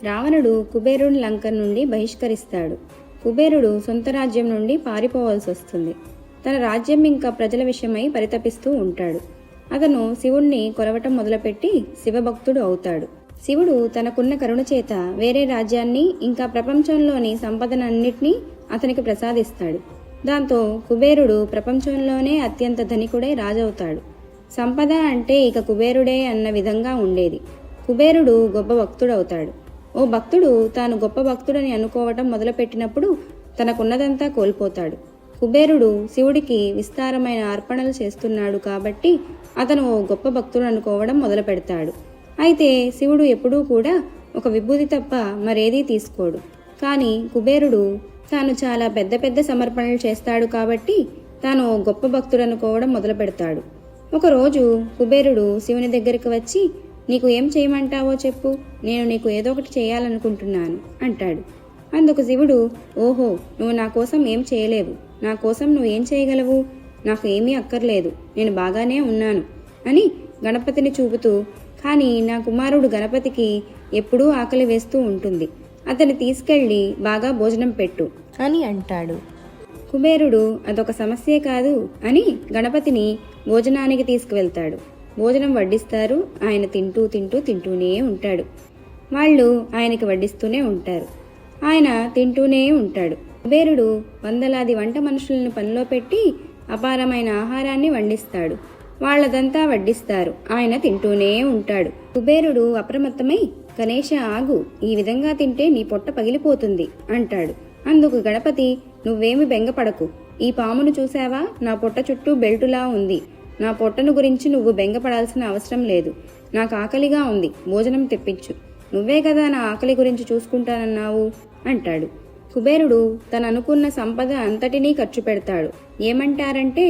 రావణుడు కుబేరుని లంక నుండి బహిష్కరిస్తాడు. కుబేరుడు సొంత రాజ్యం నుండి పారిపోవాల్సి వస్తుంది. తన రాజ్యం ఇంకా ప్రజల విషయమై పరితపిస్తూ ఉంటాడు. అతను శివుణ్ణి కొలవటం మొదలుపెట్టి శివభక్తుడు అవుతాడు. శివుడు తనకున్న కరుణ చేత వేరే రాజ్యాన్ని ఇంకా ప్రపంచంలోని సంపదనన్నిటినీ అతనికి ప్రసాదిస్తాడు. దాంతో కుబేరుడు ప్రపంచంలోనే అత్యంత ధనికుడై రాజవుతాడు. సంపద అంటే ఇక కుబేరుడే అన్న విధంగా ఉండేది. కుబేరుడు గొప్ప భక్తుడవుతాడు. ఓ భక్తుడు తాను గొప్ప భక్తుడని అనుకోవటం మొదలుపెట్టినప్పుడు తనకున్నదంతా కోల్పోతాడు. కుబేరుడు శివుడికి విస్తారమైన అర్పణలు చేస్తున్నాడు కాబట్టి అతను ఓ గొప్ప భక్తుడు అనుకోవడం మొదలు పెడతాడు. అయితే శివుడు ఎప్పుడూ కూడా ఒక విభూతి తప్ప మరేదీ తీసుకోడు. కానీ కుబేరుడు తాను చాలా పెద్ద పెద్ద సమర్పణలు చేస్తాడు కాబట్టి తాను గొప్ప భక్తుడు అనుకోవడం మొదలు పెడతాడు. ఒకరోజు కుబేరుడు శివుని దగ్గరికి వచ్చి, నీకు ఏం చేయమంటావో చెప్పు, నేను నీకు ఏదో ఒకటి చేయాలనుకుంటున్నాను అంటాడు. అందుకు శివుడు, ఓహో, నువ్వు నా కోసం ఏం చేయలేవు, నా కోసం నువ్వు ఏం చేయగలవు, నాకు ఏమీ అక్కర్లేదు, నేను బాగానే ఉన్నాను అని గణపతిని చూపుతూ, కానీ నా కుమారుడు గణపతికి ఎప్పుడూ ఆకలి వేస్తూ ఉంటుంది, అతన్ని తీసుకెళ్లి బాగా భోజనం పెట్టు అని అంటాడు. కుబేరుడు అదొక సమస్యే కాదు అని గణపతిని భోజనానికి తీసుకువెళ్తాడు. భోజనం వడ్డిస్తారు. ఆయన తింటూనే ఉంటాడు. వాళ్ళు ఆయనకి వడ్డిస్తూనే ఉంటారు. ఆయన తింటూనే ఉంటాడు. కుబేరుడు వందలాది వంట మనుషులను పనిలో పెట్టి అపారమైన ఆహారాన్ని వండిస్తాడు. వాళ్లదంతా వడ్డిస్తారు. ఆయన తింటూనే ఉంటాడు. కుబేరుడు అప్రమత్తమై, గణేశ ఆగు, ఈ విధంగా తింటే నీ పొట్ట పగిలిపోతుంది అంటాడు. అందుకు గణపతి, నువ్వేమి బెంగపడకు, ఈ పామును చూసావా, నా పొట్ట చుట్టూ బెల్టులా ఉంది, నా పొట్టను గురించి నువ్వు బెంగపడాల్సిన అవసరం లేదు, నాకు ఆకలిగా ఉంది, భోజనం తెప్పించు, నువ్వే కదా నా ఆకలి గురించి చూసుకుంటానన్నావు అంటాడు. కుబేరుడు తను అనుకున్న సంపద అంతటినీ ఖర్చు పెడతాడు. ఏమంటారంటే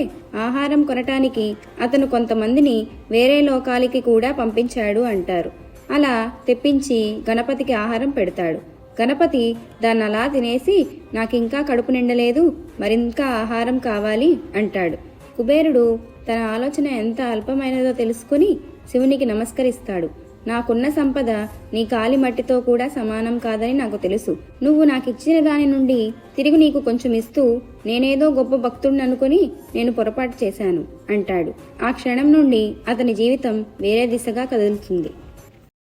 ఆహారం కొనటానికి అతను కొంతమందిని వేరే లోకాలకి కూడా పంపించాడు అంటారు. అలా తెప్పించి గణపతికి ఆహారం పెడతాడు. గణపతి దాన్ని అలా తినేసి, నాకింకా కడుపు నిండలేదు, మరింకా ఆహారం కావాలి అంటాడు. కుబేరుడు తన ఆలోచన ఎంత అల్పమైనదో తెలుసుకుని శివునికి నమస్కరిస్తాడు. నాకున్న సంపద నీ కాలి మట్టితో కూడా సమానం కాదని నాకు తెలుసు. నువ్వు నాకిచ్చిన దాని నుండి తిరిగి నీకు కొంచెం ఇస్తూ నేనేదో గొప్ప భక్తుడిని అనుకుని నేను పొరపాటు చేశాను అంటాడు. ఆ క్షణం నుండి అతని జీవితం వేరే దిశగా కదులుతుంది.